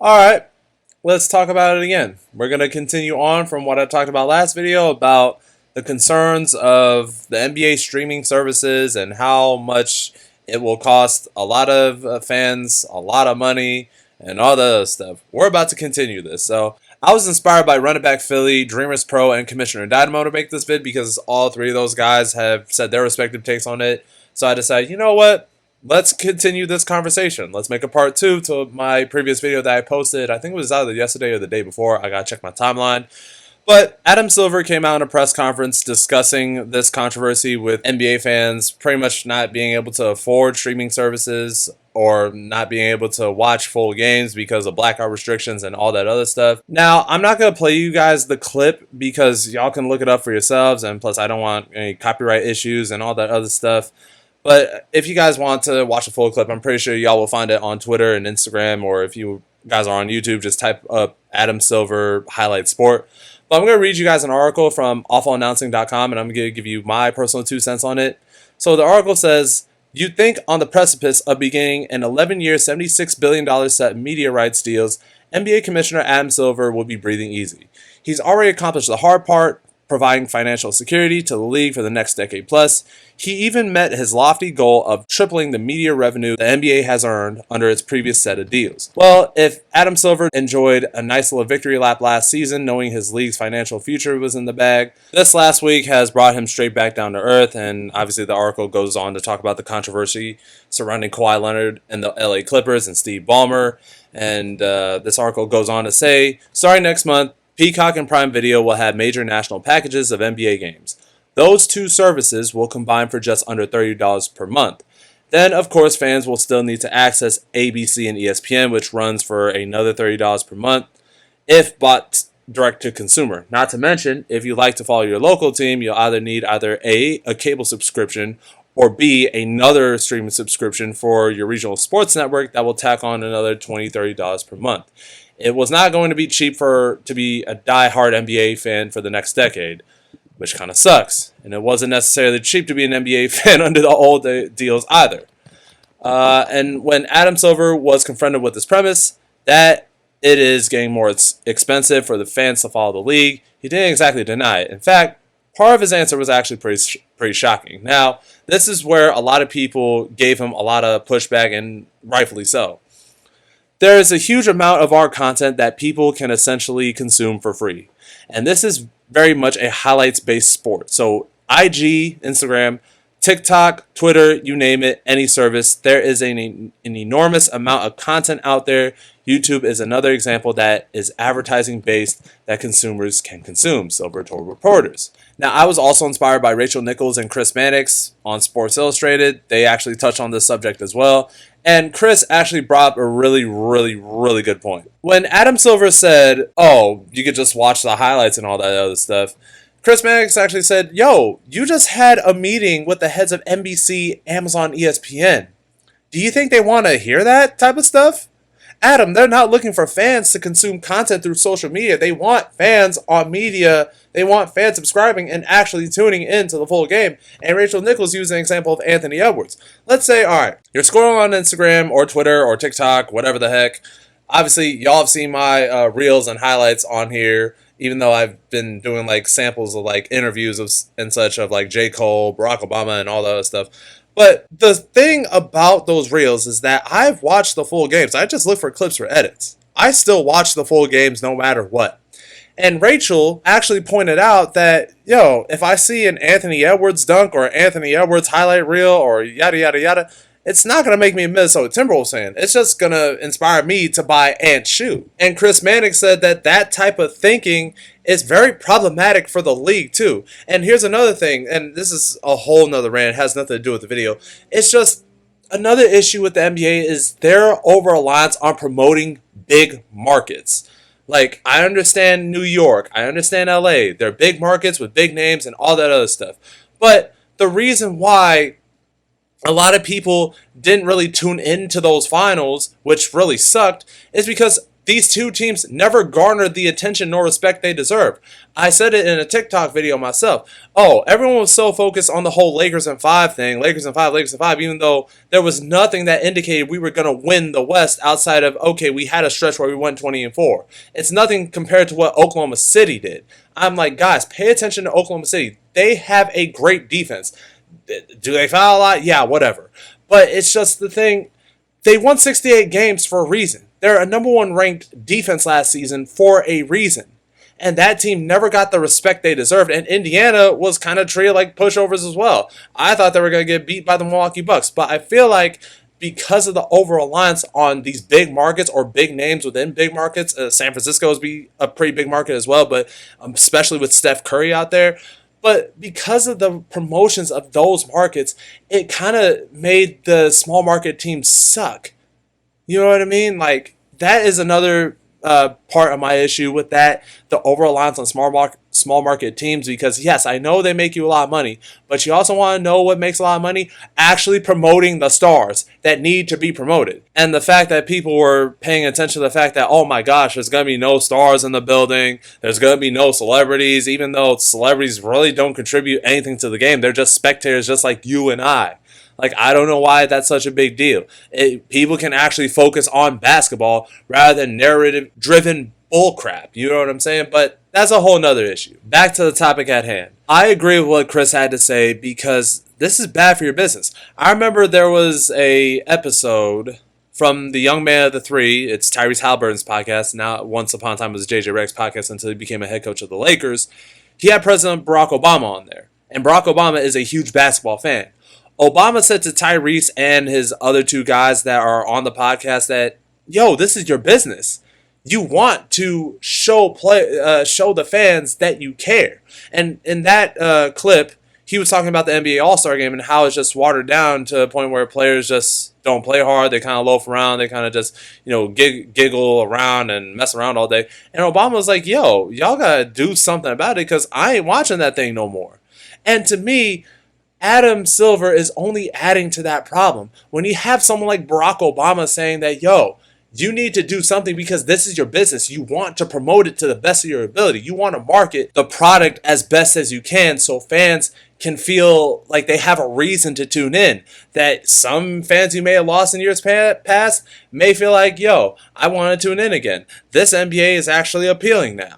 Alright, let's talk about it again. We're going to continue on from what I talked about last video about the concerns of the NBA streaming services and how much it will cost a lot of fans a lot of money and all the other stuff. We're about to continue this. So I was inspired by Running Back Philly, Dreamers Pro, and Commissioner Dynamo to make this vid because all three of those guys have said their respective takes on it. So I decided, you know what? Let's continue this conversation. Let's make a part 2 to my previous video that I posted. I think it was either yesterday or the day before. I gotta check my timeline. But Adam Silver came out in a press conference discussing this controversy with NBA fans pretty much not being able to afford streaming services or not being able to watch full games because of blackout restrictions and all that other stuff. Now, I'm not going to play you guys the clip because y'all can look it up for yourselves, and plus I don't want any copyright issues and all that other stuff. But if you guys want to watch a full clip, I'm pretty sure y'all will find it on Twitter and Instagram, or if you guys are on YouTube, just type up Adam Silver highlight sport. But I'm going to read you guys an article from awfulannouncing.com, and I'm going to give you my personal 2 cents on it. So the article says, "You'd think on the precipice of beginning an 11-year, $76 billion set of media rights deals, NBA Commissioner Adam Silver will be breathing easy. He's already accomplished the hard part, providing financial security to the league for the next decade plus. He even met his lofty goal of tripling the media revenue the NBA has earned under its previous set of deals." Well, if Adam Silver enjoyed a nice little victory lap last season, knowing his league's financial future was in the bag, this last week has brought him straight back down to earth, and obviously the article goes on to talk about the controversy surrounding Kawhi Leonard and the LA Clippers and Steve Ballmer, and this article goes on to say, "Starting next month, Peacock and Prime Video will have major national packages of NBA games. Those two services will combine for just under $30 per month. Then, of course, fans will still need to access ABC and ESPN, which runs for another $30 per month, if bought direct to consumer. Not to mention, if you like to follow your local team, you'll either need either A, a cable subscription, or B, another streaming subscription for your regional sports network that will tack on another $20, $30 per month. It was not going to be cheap to be a die-hard NBA fan for the next decade, which kind of sucks. And it wasn't necessarily cheap to be an NBA fan under the old deals either." And when Adam Silver was confronted with this premise, that it is getting more expensive for the fans to follow the league, he didn't exactly deny it. In fact, part of his answer was actually pretty shocking. Now, this is where a lot of people gave him a lot of pushback, and rightfully so. "There is a huge amount of our content that people can essentially consume for free. And this is very much a highlights-based sport. So IG, Instagram, TikTok, Twitter, you name it, any service, there is an enormous amount of content out there. YouTube is another example that is advertising-based that consumers can consume," Silver told reporters. Now, I was also inspired by Rachel Nichols and Chris Mannix on Sports Illustrated. They actually touched on this subject as well. And Chris actually brought up a really good point. When Adam Silver said, "Oh, you could just watch the highlights and all that other stuff," Chris Mannix actually said, "Yo, you just had a meeting with the heads of NBC, Amazon, ESPN. Do you think they want to hear that type of stuff? Adam, they're not looking for fans to consume content through social media. They want fans on media. They want fans subscribing and actually tuning into the full game." And Rachel Nichols used an example of Anthony Edwards. Let's say, all right, you're scrolling on Instagram or Twitter or TikTok, whatever the heck. Obviously, y'all have seen my reels and highlights on here, even though I've been doing like samples of like interviews and such of like J. Cole, Barack Obama, and all that other stuff. But the thing about those reels is that I've watched the full games. I just look for clips or edits. I still watch the full games no matter what. And Rachel actually pointed out that, yo, if I see an Anthony Edwards dunk or Anthony Edwards highlight reel or yada, yada, yada, it's not going to make me a Minnesota Timberwolves fan. It's just going to inspire me to buy Ant's shoe. And Chris Mannix said that that type of thinking is very problematic for the league too. And here's another thing, and this is a whole nother rant, it has nothing to do with the video. It's just another issue with the NBA is their over-reliance on promoting big markets. Like, I understand New York, I understand LA, they're big markets with big names and all that other stuff. But the reason why a lot of people didn't really tune into those finals, which really sucked, is because These two teams never garnered the attention nor respect they deserve. I said it in a TikTok video myself. Oh, everyone was so focused on the whole Lakers and 5 thing, Lakers and 5, Lakers and 5, even though there was nothing that indicated we were going to win the West outside of, okay, we had a stretch where we went 20-4. It's nothing compared to what Oklahoma City did. I'm like, guys, pay attention to Oklahoma City. They have a great defense. Do they foul a lot? Yeah, whatever. But it's just the thing, they won 68 games for a reason. They're a number 1 ranked defense last season for a reason. And that team never got the respect they deserved. And Indiana was kind of treated like pushovers as well. I thought they were going to get beat by the Milwaukee Bucks. But I feel like because of the over-reliance on these big markets or big names within big markets, San Francisco is a pretty big market as well, but especially with Steph Curry out there. But because of the promotions of those markets, it kind of made the small market teams suck. You know what I mean? Like, that is another part of my issue with that, the over-reliance on small market teams, because yes, I know they make you a lot of money, but you also want to know what makes a lot of money? Actually promoting the stars that need to be promoted. And the fact that people were paying attention to the fact that, oh my gosh, there's going to be no stars in the building, there's going to be no celebrities, even though celebrities really don't contribute anything to the game. They're just spectators just like you and I. Like, I don't know why that's such a big deal. People can actually focus on basketball rather than narrative-driven bullcrap. You know what I'm saying? But that's a whole nother issue. Back to the topic at hand. I agree with what Chris had to say because this is bad for your business. I remember there was a episode from the Young Man of the Three. It's Tyrese Halliburton's podcast. Now, once upon a time, it was JJ Redick's podcast until he became a head coach of the Lakers. He had President Barack Obama on there. And Barack Obama is a huge basketball fan. Obama said to Tyrese and his other 2 guys that are on the podcast that, yo, this is your business. You want to show the fans that you care. And in that clip, he was talking about the NBA All-Star Game and how it's just watered down to a point where players just don't play hard. They kind of loaf around. They kind of just, giggle around and mess around all day. And Obama was like, yo, y'all got to do something about it because I ain't watching that thing no more. And to me, Adam Silver is only adding to that problem. When you have someone like Barack Obama saying that, yo, you need to do something because this is your business. You want to promote it to the best of your ability. You want to market the product as best as you can so fans can feel like they have a reason to tune in. That some fans you may have lost in years past may feel like, yo, I want to tune in again. This NBA is actually appealing now.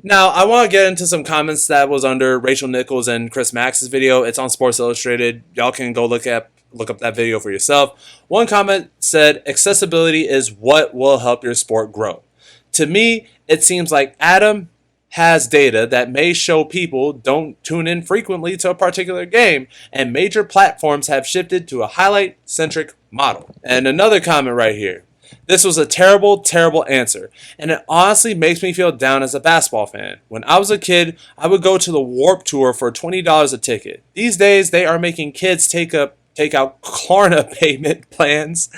Now, I want to get into some comments that was under Rachel Nichols and Chris Max's video. It's on Sports Illustrated. Y'all can go look up that video for yourself. One comment said, accessibility is what will help your sport grow. To me, it seems like Adam has data that may show people don't tune in frequently to a particular game, and major platforms have shifted to a highlight-centric model. And another comment right here. This was a terrible, terrible answer, and it honestly makes me feel down as a basketball fan. When I was a kid, I would go to the Warped Tour for $20 a ticket. These days, they are making kids take out Klarna payment plans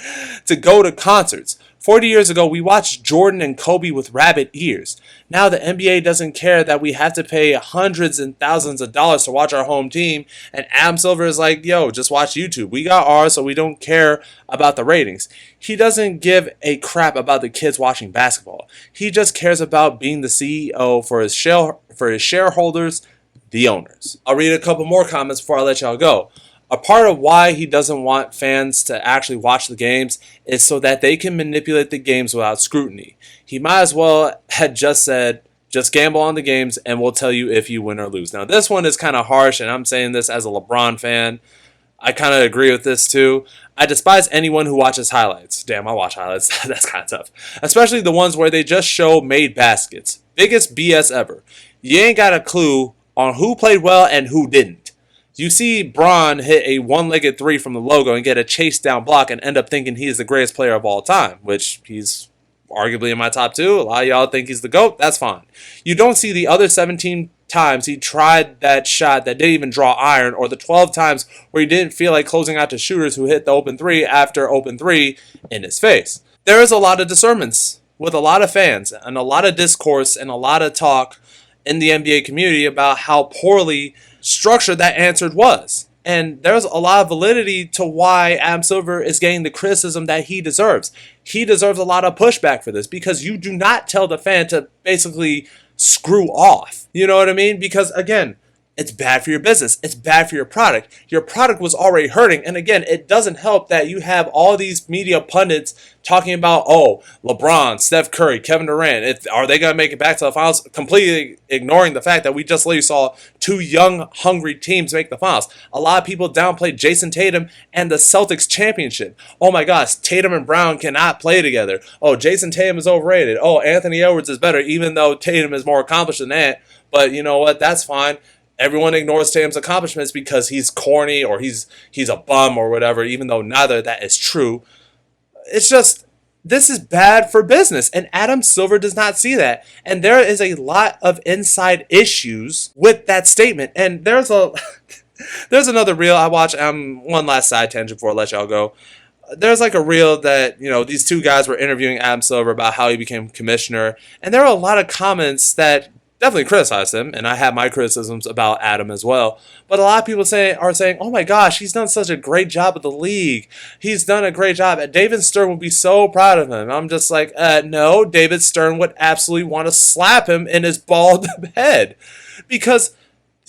to go to concerts. 40 years ago, we watched Jordan and Kobe with rabbit ears. Now the NBA doesn't care that we have to pay hundreds and thousands of dollars to watch our home team, and Adam Silver is like, yo, just watch YouTube. We got ours, so we don't care about the ratings. He doesn't give a crap about the kids watching basketball. He just cares about being the CEO for his shareholders, the owners. I'll read a couple more comments before I let y'all go. A part of why he doesn't want fans to actually watch the games is so that they can manipulate the games without scrutiny. He might as well had just said, just gamble on the games and we'll tell you if you win or lose. Now, this one is kind of harsh, and I'm saying this as a LeBron fan. I kind of agree with this too. I despise anyone who watches highlights. Damn, I watch highlights. That's kind of tough. Especially the ones where they just show made baskets. Biggest BS ever. You ain't got a clue on who played well and who didn't. You see Bron hit a one-legged three from the logo and get a chase down block and end up thinking he is the greatest player of all time, which he's arguably in my top 2. A lot of y'all think he's the GOAT. That's fine. You don't see the other 17 times he tried that shot that didn't even draw iron, or the 12 times where he didn't feel like closing out to shooters who hit the open 3 after open 3 in his face. There is a lot of discernments with a lot of fans and a lot of discourse and a lot of talk in the NBA community about how poorly structured that answer was. And there's a lot of validity to why Adam Silver is getting the criticism that he deserves. He deserves a lot of pushback for this because you do not tell the fan to basically screw off. You know what I mean? Because again, it's bad for your business. It's bad for your product. Your product was already hurting. And again, it doesn't help that you have all these media pundits talking about, oh, LeBron, Steph Curry, Kevin Durant, are they going to make it back to the finals? Completely ignoring the fact that we just literally saw two young, hungry teams make the finals. A lot of people downplayed Jason Tatum and the Celtics championship. Oh my gosh, Tatum and Brown cannot play together. Oh, Jason Tatum is overrated. Oh, Anthony Edwards is better, even though Tatum is more accomplished than that. But you know what? That's fine. Everyone ignores Tatum's accomplishments because he's corny or he's a bum or whatever, even though neither of that is true. It's just, this is bad for business, and Adam Silver does not see that. And there is a lot of inside issues with that statement. And there's another reel I watched. One last side tangent before I let y'all go. There's like a reel that, these two guys were interviewing Adam Silver about how he became commissioner, and there are a lot of comments that definitely criticized him, and I have my criticisms about Adam as well. But a lot of people are saying, oh my gosh, he's done such a great job with the league. He's done a great job. David Stern would be so proud of him. I'm just like, no, David Stern would absolutely want to slap him in his bald head. Because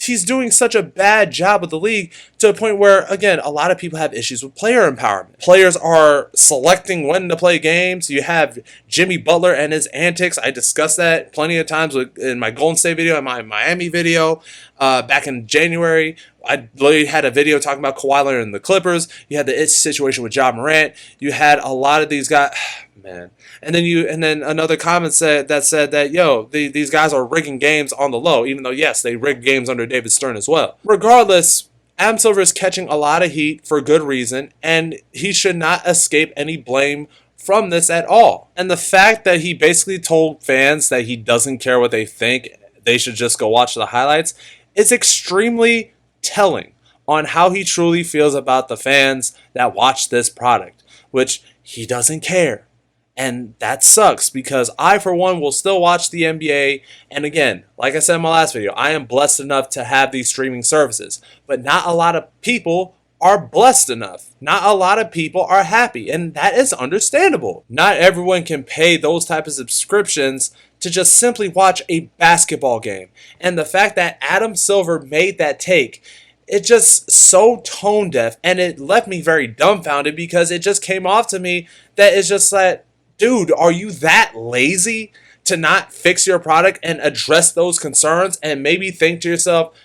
he's doing such a bad job with the league to the point where, again, a lot of people have issues with player empowerment. Players are selecting when to play games. You have Jimmy Butler and his antics. I discussed that plenty of times in my Golden State video and my Miami video back in January. I literally had a video talking about Kawhi Leonard and the Clippers. You had the situation with Ja Morant. You had a lot of these guys, man. And then another comment said that these guys are rigging games on the low, even though yes, they rigged games under David Stern as well. Regardless, Adam Silver is catching a lot of heat for good reason, and he should not escape any blame from this at all. And the fact that he basically told fans that he doesn't care what they think, they should just go watch the highlights, is extremely telling on how he truly feels about the fans that watch this product, which he doesn't care. And that sucks because I, for one, will still watch the NBA. And again, like I said in my last video, I am blessed enough to have these streaming services. But not a lot of people are blessed enough. Not a lot of people are happy. And that is understandable. Not everyone can pay those type of subscriptions to just simply watch a basketball game. And the fact that Adam Silver made that take, it's just so tone deaf. And it left me very dumbfounded because it just came off to me that it's just that, dude, are you that lazy to not fix your product and address those concerns and maybe think to yourself,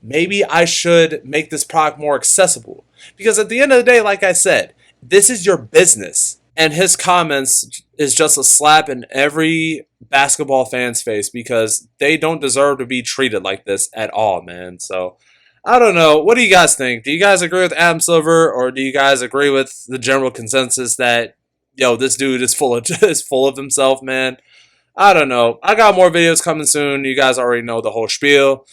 maybe I should make this product more accessible? Because at the end of the day, like I said, this is your business. And his comments is just a slap in every basketball fan's face because they don't deserve to be treated like this at all, man. So I don't know. What do you guys think? Do you guys agree with Adam Silver, or do you guys agree with the general consensus that this dude is full of himself, man? I don't know. I got more videos coming soon. You guys already know the whole spiel.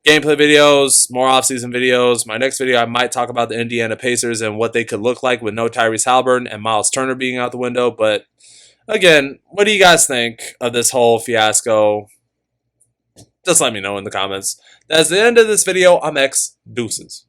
Gameplay videos, more off-season videos. My next video, I might talk about the Indiana Pacers and what they could look like with no Tyrese Halliburton and Miles Turner being out the window. But again, what do you guys think of this whole fiasco? Just let me know in the comments. That's the end of this video. I'm X. Deuces.